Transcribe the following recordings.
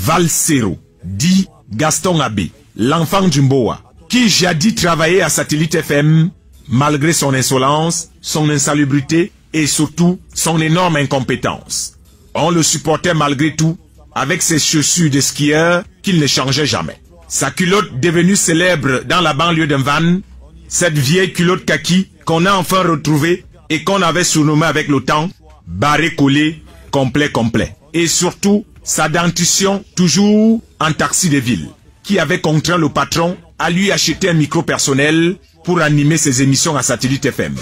Valsero, dit Gaston Abbé, l'enfant du Mboa, qui jadis travaillait à Satellite FM, malgré son insolence, son insalubrité et surtout son énorme incompétence. On le supportait malgré tout, avec ses chaussures de skieur qu'il ne changeait jamais. Sa culotte devenue célèbre dans la banlieue de Vannes, cette vieille culotte kaki qu'on a enfin retrouvée et qu'on avait surnommée avec le temps, barré collé, complet. Et surtout, sa dentition toujours en taxi de ville, qui avait contraint le patron à lui acheter un micro personnel pour animer ses émissions à Satellite FM,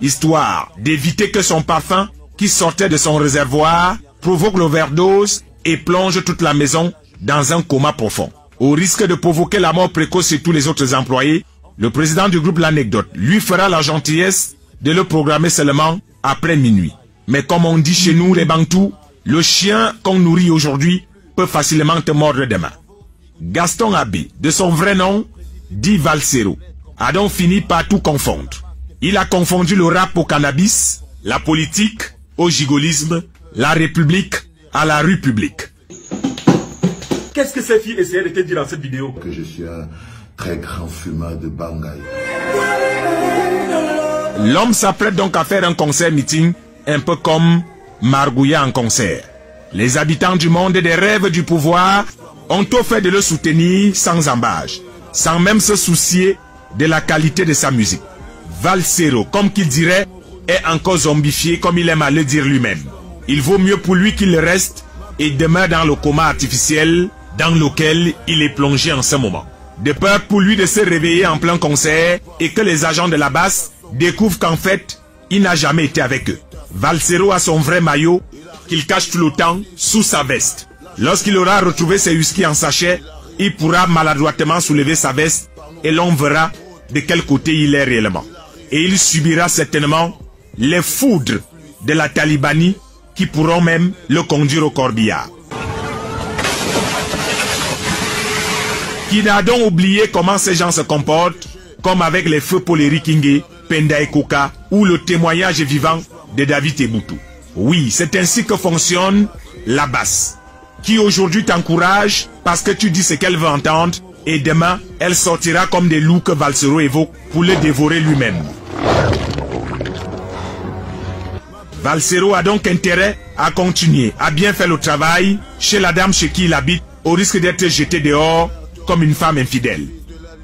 histoire d'éviter que son parfum, qui sortait de son réservoir, provoque l'overdose et plonge toute la maison dans un coma profond. Au risque de provoquer la mort précoce chez tous les autres employés, le président du groupe L'Anecdote lui fera la gentillesse de le programmer seulement après minuit. Mais comme on dit chez nous les Bantous, le chien qu'on nourrit aujourd'hui peut facilement te mordre demain. Gaston Abbé, de son vrai nom, dit Valsero, a donc fini par tout confondre. Il a confondu le rap au cannabis, la politique au gigolisme, la République à la rue publique. Qu'est-ce que ces filles essayaient de te dire dans cette vidéo? Que je suis un très grand fumeur de Bangay. L'homme s'apprête donc à faire un concert-meeting, un peu comme Margouya en concert. Les habitants du monde et des rêves du pouvoir ont tout fait de le soutenir sans embâche, sans même se soucier de la qualité de sa musique. Valsero, comme qu'il dirait, est encore zombifié comme il aime à le dire lui-même. Il vaut mieux pour lui qu'il reste et demeure dans le coma artificiel dans lequel il est plongé en ce moment. De peur pour lui de se réveiller en plein concert et que les agents de la basse découvrent qu'en fait, il n'a jamais été avec eux. Valsero a son vrai maillot qu'il cache tout le temps sous sa veste. Lorsqu'il aura retrouvé ses whisky en sachet, il pourra maladroitement soulever sa veste et l'on verra de quel côté il est réellement. Et il subira certainement les foudres de la talibanie qui pourront même le conduire au corbillard. Qui n'a donc oublié comment ces gens se comportent, comme avec les feux Poleri Kingé, Penda et Koka, ou le témoignage vivant de David Eboutou. Oui, c'est ainsi que fonctionne la basse, qui aujourd'hui t'encourage parce que tu dis ce qu'elle veut entendre, et demain, elle sortira comme des loups que Valsero évoque pour le dévorer lui-même. Valsero a donc intérêt à continuer, à bien faire le travail chez la dame chez qui il habite, au risque d'être jeté dehors comme une femme infidèle.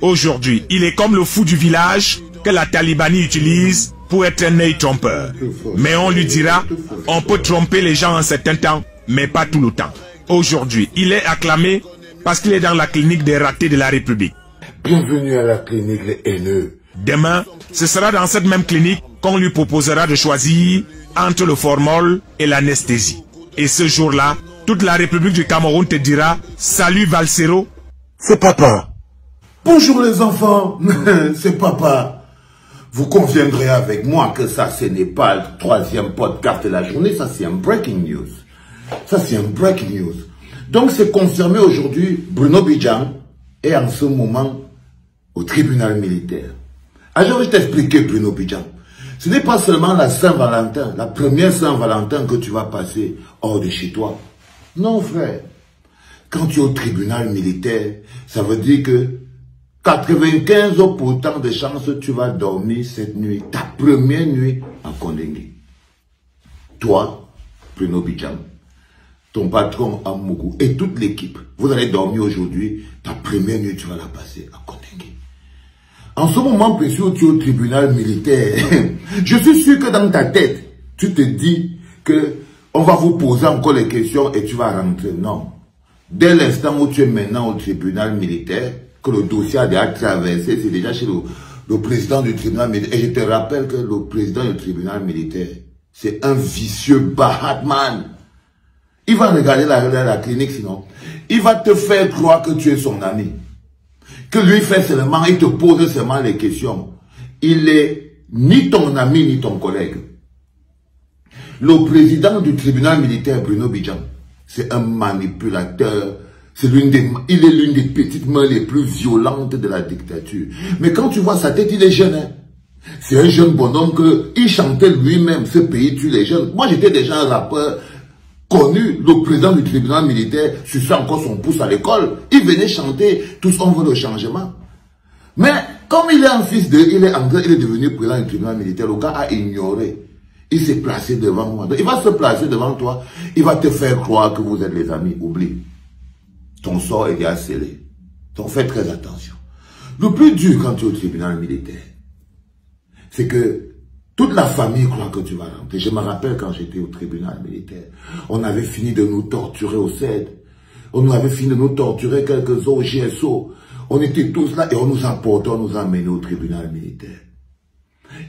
Aujourd'hui, il est comme le fou du village que la talibanie utilise pour être un œil trompeur. Mais on lui dira, on peut tromper les gens en certain temps, mais pas tout le temps. Aujourd'hui, il est acclamé parce qu'il est dans la clinique des ratés de la République. Bienvenue à la clinique des haineux. Demain, ce sera dans cette même clinique qu'on lui proposera de choisir entre le formol et l'anesthésie. Et ce jour-là, toute la République du Cameroun te dira « Salut Valsero ». C'est papa. Bonjour les enfants, c'est papa. Vous conviendrez avec moi que ça, ce n'est pas le troisième podcast de la journée, ça c'est un breaking news. Ça c'est un breaking news. Donc c'est confirmé aujourd'hui, Bruno Bidjan est en ce moment au tribunal militaire. Alors je vais t'expliquer Bruno Bidjan. Ce n'est pas seulement la Saint-Valentin, la première Saint-Valentin que tu vas passer hors de chez toi. Non frère. Quand tu es au tribunal militaire, ça veut dire que 95% de chances que tu vas dormir cette nuit, ta première nuit en Kondengui. Toi, Bruno Bidjan, ton patron Amougou et toute l'équipe, vous allez dormir aujourd'hui, ta première nuit tu vas la passer à Kondengui. En ce moment précis où tu es au tribunal militaire, je suis sûr que dans ta tête, tu te dis que on va vous poser encore les questions et tu vas rentrer. Non. Dès l'instant où tu es maintenant au tribunal militaire, que le dossier a déjà traversé, c'est déjà chez le président du tribunal militaire. Et je te rappelle que le président du tribunal militaire, c'est un vicieux Batman. Il va regarder la clinique sinon. Il va te faire croire que tu es son ami. Que lui fait seulement, il te pose seulement les questions. Il est ni ton ami ni ton collègue. Le président du tribunal militaire, Bruno Bidjan, c'est un manipulateur. Il est l'une des petites mains les plus violentes de la dictature. Mais quand tu vois sa tête, il est jeune. Hein? C'est un jeune bonhomme il chantait lui-même, ce pays tue les jeunes. Moi, j'étais déjà un rappeur connu le président du tribunal militaire suçait encore son pouce à l'école. Il venait chanter, tous on veut le changement. Mais comme il est un fils de, il est devenu président du tribunal militaire, le gars a ignoré. Il s'est placé devant moi. Donc, il va se placer devant toi, il va te faire croire que vous êtes les amis. Oublie. Ton sort est déjà scellé. Donc fais très attention. Le plus dur quand tu es au tribunal militaire, c'est que toute la famille croit que tu vas rentrer. Je me rappelle quand j'étais au tribunal militaire, on avait fini de nous torturer au CED. On avait fini de nous torturer quelques-uns au GSO. On était tous là et on nous a portés, on nous a amenés au tribunal militaire.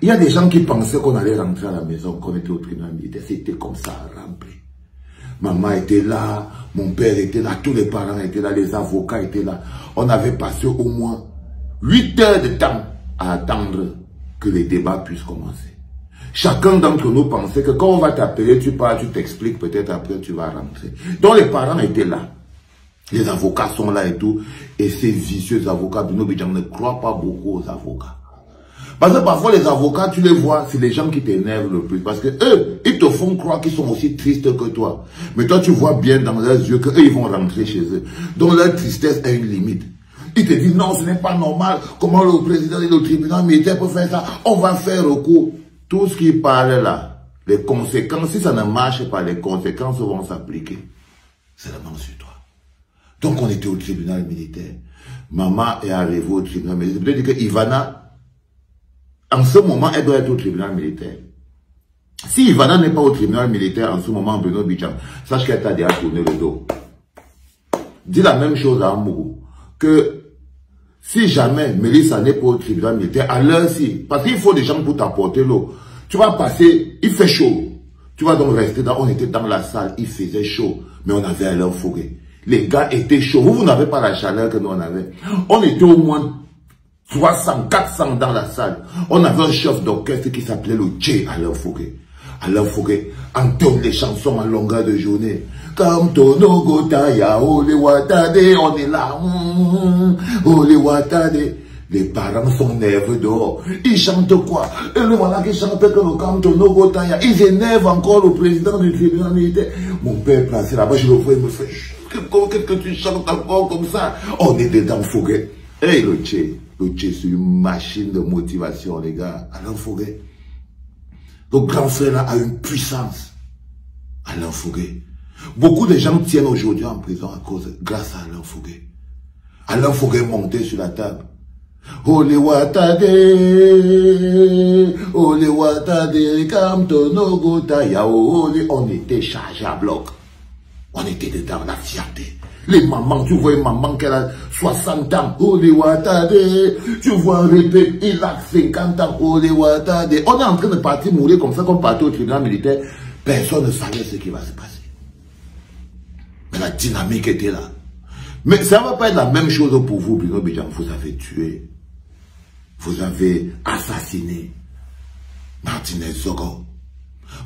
Il y a des gens qui pensaient qu'on allait rentrer à la maison, qu'on était au tribunal militaire. C'était comme ça, rempli. Maman était là, mon père était là, tous les parents étaient là, les avocats étaient là. On avait passé au moins 8 heures de temps à attendre que les débats puissent commencer. Chacun d'entre nous pensait que quand on va t'appeler, tu parles, tu t'expliques, peut-être après tu vas rentrer. Donc les parents étaient là. Les avocats sont là et tout. Et ces vicieux avocats, Bruno Bidjam ne croient pas beaucoup aux avocats. Parce que parfois les avocats, tu les vois, c'est les gens qui t'énervent le plus. Parce que eux, ils te font croire qu'ils sont aussi tristes que toi. Mais toi, tu vois bien dans leurs yeux qu'eux, ils vont rentrer chez eux. Donc leur tristesse a une limite. Ils te disent non, ce n'est pas normal. Comment le président et le tribunal militaire peuvent faire ça? On va faire recours. Tout ce qui parle là, les conséquences, si ça ne marche pas, les conséquences vont s'appliquer seulement sur toi. Donc on était au tribunal militaire. Maman est arrivée au tribunal militaire. Peut-être que Ivana, en ce moment, elle doit être au tribunal militaire. Si Ivana n'est pas au tribunal militaire en ce moment, Bruno Bidjam, sache qu'elle t'a déjà tourné le dos. Dis la même chose à Amougou, que si jamais Mélissa n'est pas au tribunal militaire, à l'heure-ci, parce qu'il faut des gens pour t'apporter l'eau, tu vas passer, il fait chaud. Tu vas donc rester on était dans la salle, il faisait chaud, mais on avait à leur fourré. Les gars étaient chauds. Vous n'avez pas la chaleur que nous on avait. On était au moins 300, 400 dans la salle. On avait un chef d'orchestre qui s'appelait le Tché à leur fourré. À leur fourré, entonne les chansons en longueur de journée. Comme Tono Gotaya, Ole Watade, on est là, Ole Watade. Les parents sont nerveux dehors. Ils chantent quoi? Et le voilà qui chante que le Tono Gotaya. Ils énervent encore le président du tribunal militaire. Mon père placé là-bas, je le vois, il me fait, qu'est-ce que tu chantes encore comme ça? On est dedans fourré. Et le Tché, c'est une machine de motivation, les gars. Alain Foguet. Le grand frère là a une puissance. Alain Foguet. Beaucoup de gens tiennent aujourd'hui en prison grâce à Alain Foguet. Alain Foguet monté sur la table. Ole Watade, Ole Watade, Kamtono Gotaya, Ole. On était chargé à bloc. On était dedans, la fierté. Les mamans, tu vois une maman qui a 60 ans, Ole Watade. Tu vois un répète, il a 50 ans, Ole Watade. On est en train de partir mourir comme ça, comme partir au tribunal militaire. Personne ne savait ce qui va se passer. Mais la dynamique était là. Mais ça ne va pas être la même chose pour vous, Bruno Bidjam. Vous avez tué. Vous avez assassiné Martinez Zogo.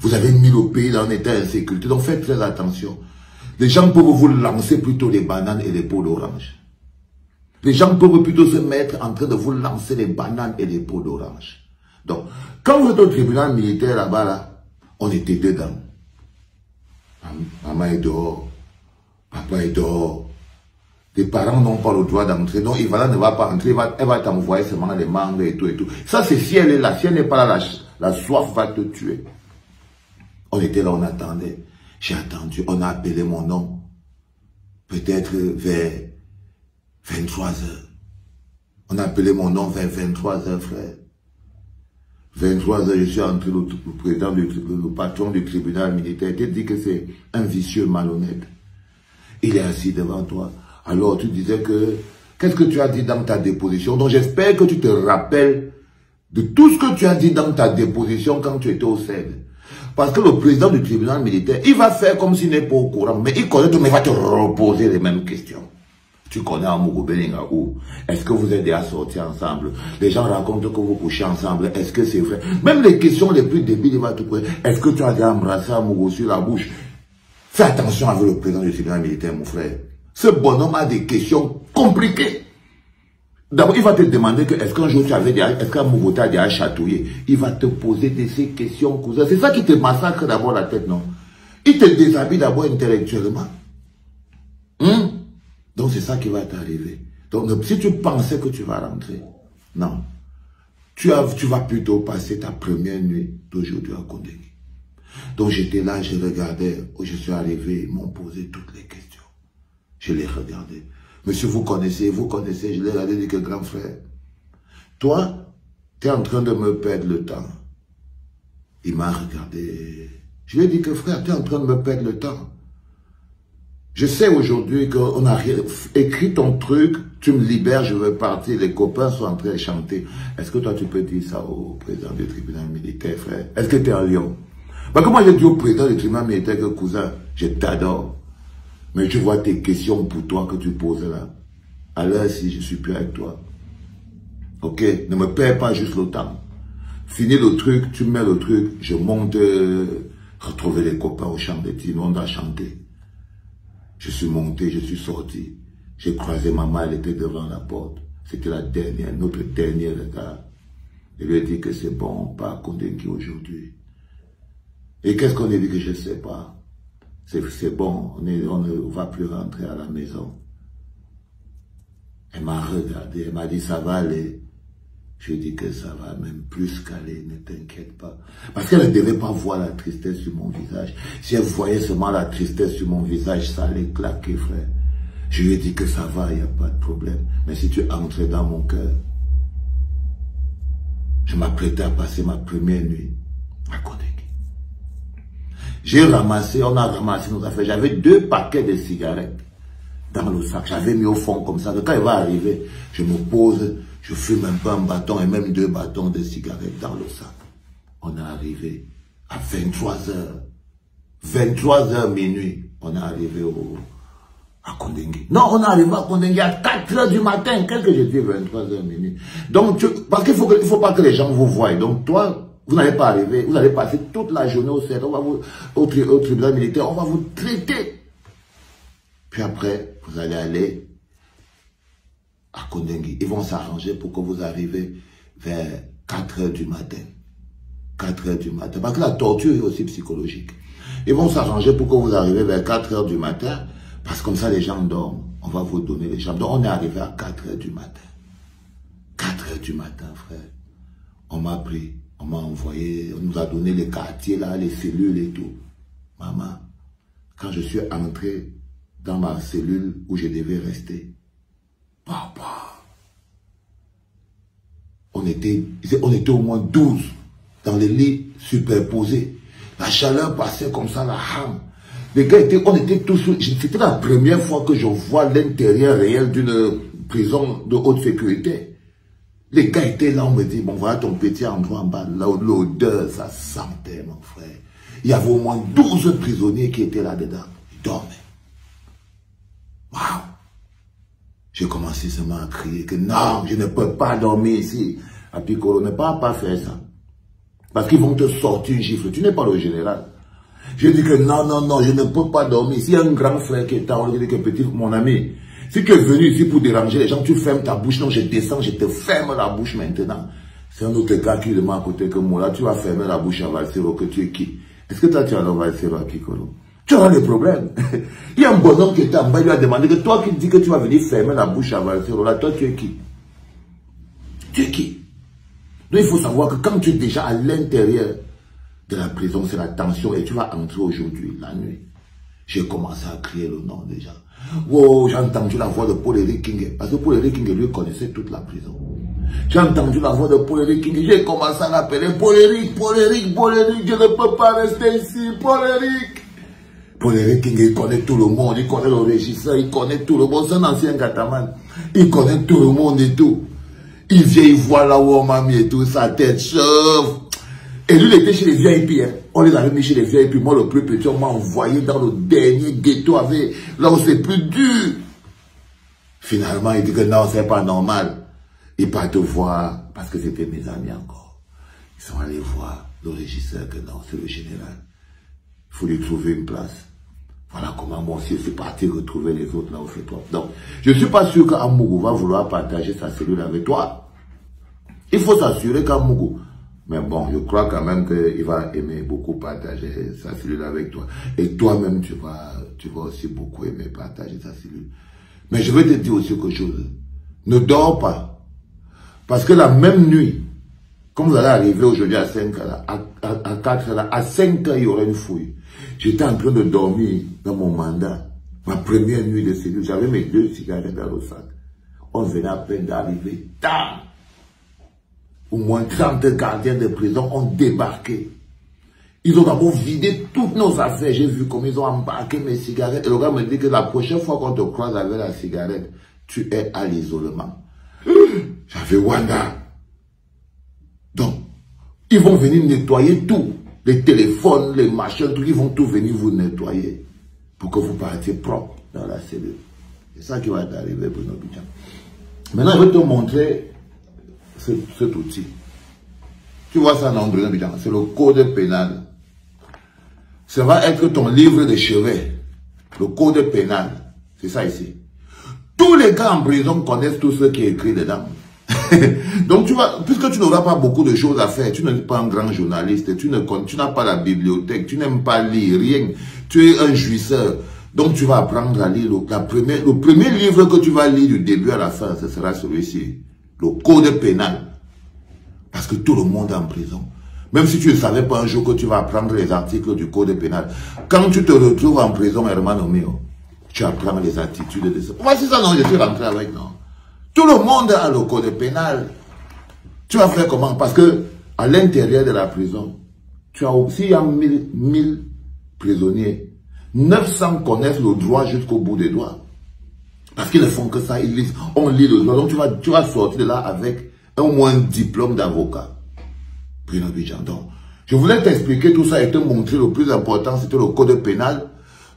Vous avez mis le pays dans un état d'insécurité. Donc faites très attention. Les gens peuvent vous lancer plutôt les bananes et les pots d'orange. Les gens peuvent plutôt se mettre en train de vous lancer les bananes et les pots d'orange. Donc, quand vous êtes au tribunal militaire là-bas, là, on était dedans. Maman est dehors. Papa est dehors. Les parents n'ont pas le droit d'entrer. Donc, Ivana ne va pas entrer. Elle va t'envoyer seulement les mangues et tout et tout. Ça, c'est si elle est là. Si elle n'est pas là, la soif va te tuer. On était là, on attendait. J'ai attendu. On a appelé mon nom. Peut-être vers 23 h. On a appelé mon nom vers 23 h, frère. 23 h, je suis entré, le président, le patron du tribunal militaire. Il te dit que c'est un vicieux malhonnête. Il est assis devant toi. Alors tu disais que, qu'est-ce que tu as dit dans ta déposition? Donc j'espère que tu te rappelles de tout ce que tu as dit dans ta déposition quand tu étais au CED. Parce que le président du tribunal militaire, il va faire comme s'il n'est pas au courant, mais il connaît tout, mais il va te reposer les mêmes questions. Tu connais Amougou Belinga où? Est-ce que vous êtes déjà sortis ensemble? Les gens racontent que vous couchez ensemble. Est-ce que c'est vrai? Même les questions les plus débiles, il va te poser. Est-ce que tu as déjà embrassé Amougou sur la bouche? Fais attention avec le président du tribunal militaire, mon frère. Ce bonhomme a des questions compliquées. D'abord, il va te demander que est-ce qu'un jour tu avais déjà, est-ce qu'un Amougou t'a déjà chatouillé? Il va te poser ces questions, cousin. C'est ça qui te massacre d'abord la tête, non? Il te déshabille d'abord intellectuellement. Donc c'est ça qui va t'arriver. Donc si tu pensais que tu vas rentrer, non. Tu vas plutôt passer ta première nuit d'aujourd'hui à Kondengui. Donc j'étais là, je regardais, je suis arrivé, ils m'ont posé toutes les questions. Je les regardais. Monsieur, vous connaissez, je l'ai regardé, dit que grand frère, toi, tu es en train de me perdre le temps. Il m'a regardé. Je lui ai dit que frère, tu es en train de me perdre le temps. Je sais aujourd'hui qu'on a écrit ton truc, tu me libères, je veux partir, les copains sont en train de chanter. Est-ce que toi tu peux dire ça au président du tribunal militaire, frère? Est-ce que tu es en Lyon? Parce que moi j'ai dit au président du tribunal militaire que cousin, je t'adore. Mais tu vois tes questions pour toi que tu poses là. Alors si je suis plus avec toi. Ok? Ne me perds pas juste le temps. Finis le truc, tu mets le truc, je monte, retrouver les copains au champ de tir, on a chanté. Je suis monté, je suis sorti. J'ai croisé maman, elle était devant la porte. C'était la dernière, notre dernier regard. Je lui ai dit que c'est bon, on part à Kondengui aujourd'hui. Et qu'est-ce qu'on a dit que je ne sais pas? C'est bon, on ne va plus rentrer à la maison. Elle m'a regardé, elle m'a dit ça va aller. Je lui ai dit que ça va même plus qu'aller, ne t'inquiète pas. Parce qu'elle ne devait pas voir la tristesse sur mon visage. Si elle voyait seulement la tristesse sur mon visage, ça allait claquer, frère. Je lui ai dit que ça va, il n'y a pas de problème. Mais si tu entrais dans mon cœur, je m'apprêtais à passer ma première nuit à Kondengui. J'ai ramassé, on a ramassé nos affaires. J'avais 2 paquets de cigarettes dans le sac. J'avais mis au fond comme ça. Quand il va arriver, je me pose, je fume un peu un bâton et même 2 bâtons de cigarettes dans le sac. On est arrivé à 23h. 23h minuit, on est arrivé à Kondengui. Non, on est arrivé à Kondengui à 4h du matin. Qu'est-ce que je dis 23h minuit? Donc, parce qu'il ne faut pas que les gens vous voient. Donc, toi, vous n'allez pas arriver, vous allez passer toute la journée au tribunal militaire, on va vous traiter. Puis après, vous allez aller à Kondengui. Ils vont s'arranger pour que vous arrivez vers 4h du matin. 4h du matin. Parce que la torture est aussi psychologique. Ils vont s'arranger pour que vous arrivez vers 4h du matin. Parce que comme ça, les gens dorment. On va vous donner les chambres. Donc, on est arrivé à 4h du matin. 4h du matin, frère. On m'a pris. On m'a envoyé, on nous a donné les quartiers là, les cellules et tout. Maman, quand je suis entré dans ma cellule où je devais rester, papa, on était au moins 12 dans les lits superposés. La chaleur passait comme ça, la rame. Les gars on était tous, c'était la première fois que je vois l'intérieur réel d'une prison de haute sécurité. Les gars étaient là, on me dit, bon voilà ton petit endroit en bas, l'odeur, ça sentait mon frère. Il y avait au moins 12 prisonniers qui étaient là-dedans, ils dormaient. Waouh! J'ai commencé seulement à crier que non, je ne peux pas dormir ici. À Piccolo, ne pas faire ça. Parce qu'ils vont te sortir une gifle, tu n'es pas le général. J'ai dit que non, je ne peux pas dormir. S'il y a un grand frère qui est là, on lui dit que petit, mon ami, si tu es venu ici pour déranger les gens, tu fermes ta bouche. Non, je descends, je te ferme la bouche maintenant. C'est un autre gars qui demande à côté que moi, là, tu vas fermer la bouche à Valsero, que tu es qui? Est-ce que toi, tu as le Valsero à Piccolo? Tu auras des problèmes. Il y a un bonhomme qui était en bas, il lui a demandé que toi qui dis que tu vas venir fermer la bouche à Valsero, là, toi, tu es qui? Tu es qui? Donc, il faut savoir que quand tu es déjà à l'intérieur de la prison, c'est la tension et tu vas entrer aujourd'hui, la nuit. J'ai commencé à crier le nom déjà. Wow, j'ai entendu la voix de Paul-Éric King. Parce que Paul-Éric King, lui, connaissait toute la prison. J'ai entendu la voix de Paul-Éric King. J'ai commencé à l'appeler Paul-Éric, je ne peux pas rester ici, Paul-Éric. Paul-Éric King, il connaît tout le monde, il connaît le régisseur, il connaît tout le monde. C'est un ancien gataman. Il connaît tout le monde et tout. Il vient, il voit là où on m'a mis et tout, sa tête chauve. Et lui, il était chez les VIP. Hein. On les avait mis chez les VIP. Moi, le plus petit, on m'a envoyé dans le dernier ghetto avec, là où c'est plus dur. Finalement, il dit que non, c'est pas normal. Il part te voir, parce que c'était mes amis encore. Ils sont allés voir le régisseur, que non, c'est le général. Il faut lui trouver une place. Voilà comment moi aussi, je suis parti retrouver les autres là où c'est toi. Donc, je ne suis pas sûr qu'Amougou va vouloir partager sa cellule avec toi. Il faut s'assurer qu'Amougou Mais bon, je crois quand même qu'il va aimer beaucoup partager sa cellule avec toi. Et toi-même, tu vas aussi beaucoup aimer partager sa cellule. Mais je vais te dire aussi quelque chose. Ne dors pas. Parce que la même nuit, comme vous allez arriver aujourd'hui à 5 h, à 4 h, à 5 h, il y aura une fouille. J'étais en train de dormir dans mon mandat. Ma première nuit de cellule, j'avais mes 2 cigarettes dans le sac. On venait à peine d'arriver. Tam! Au moins 30 gardiens de prison ont débarqué. Ils ont d'abord vidé toutes nos affaires. J'ai vu comment ils ont embarqué mes cigarettes. Et le gars me dit que la prochaine fois qu'on te croise avec la cigarette, tu es à l'isolement. J'avais Wanda. Donc, ils vont venir nettoyer tout. Les téléphones, les machins, tout. Ils vont tout venir vous nettoyer. Pour que vous partiez propre dans la cellule. C'est ça qui va t'arriver, Bruno Abidjan. Maintenant, je vais te montrer cet outil. Tu vois ça, non, Bruno Abidjan? C'est le code pénal. Ça va être ton livre de chevet. Le code pénal. C'est ça ici. Tous les gars en prison connaissent tout ce qui est écrit dedans. Donc tu vas, puisque tu n'auras pas beaucoup de choses à faire, tu n'es pas un grand journaliste, tu n'as pas la bibliothèque, tu n'aimes pas lire, rien. Tu es un jouisseur. Donc tu vas apprendre à lire le premier livre que tu vas lire du début à la fin, ce sera celui-ci. Le code pénal. Parce que tout le monde est en prison. Même si tu ne savais pas un jour que tu vas apprendre les articles du code pénal. Quand tu te retrouves en prison, hermano mio, tu apprends les attitudes de ça. Voici ça, non, je suis rentré avec, non. Tout le monde a le code pénal. Tu vas faire comment? Parce que à l'intérieur de la prison, tu as aussi, il y a 1000 prisonniers. 900 connaissent le droit jusqu'au bout des doigts. Parce qu'ils ne font que ça, ils lisent. On lit le droit. Donc tu vas sortir de là avec au moins un diplôme d'avocat. Bruno Abidjan. Donc, je voulais t'expliquer tout ça et te montrer le plus important, c'était le code pénal.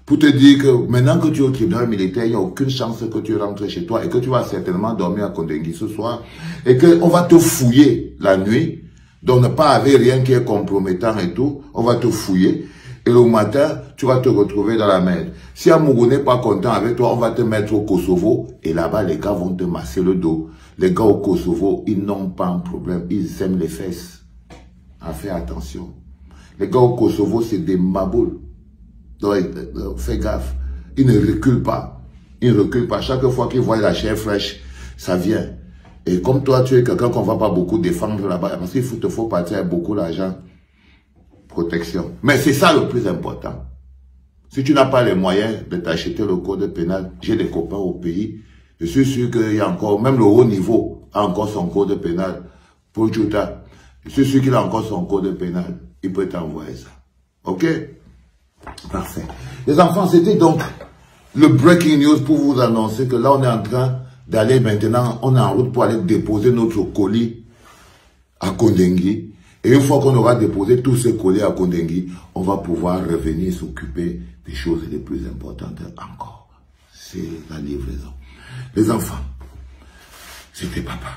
Pour te dire que maintenant que tu es au tribunal militaire, il n'y a aucune chance que tu rentres chez toi et que tu vas certainement dormir à Kondengui ce soir et qu'on va te fouiller la nuit. Donc ne pas avoir rien qui est compromettant et tout. On va te fouiller. Et le matin, tu vas te retrouver dans la merde. Si Amougou n'est pas content avec toi, on va te mettre au Kosovo. Et là-bas, les gars vont te masser le dos. Les gars au Kosovo, ils n'ont pas un problème. Ils aiment les fesses. Fais attention. Les gars au Kosovo, c'est des maboules. Donc, fais gaffe. Ils ne reculent pas. Ils ne reculent pas. Chaque fois qu'ils voient la chair fraîche, ça vient. Et comme toi, tu es quelqu'un qu'on ne va pas beaucoup défendre là-bas, parce qu'il te faut partir avec beaucoup d'argent. Protection. Mais c'est ça le plus important. Si tu n'as pas les moyens de t'acheter le code pénal, j'ai des copains au pays. Je suis sûr qu'il y a encore, même le haut niveau a encore son code pénal. Pour Juta, je suis sûr qu'il a encore son code pénal. Il peut t'envoyer ça. Ok? Parfait. Les enfants, c'était donc le breaking news pour vous annoncer que là, on est en train d'aller maintenant, on est en route pour aller déposer notre colis à Kondengui. Et une fois qu'on aura déposé tous ces colis à Kondengui, on va pouvoir revenir s'occuper des choses les plus importantes encore. C'est la livraison. Les enfants, c'était papa.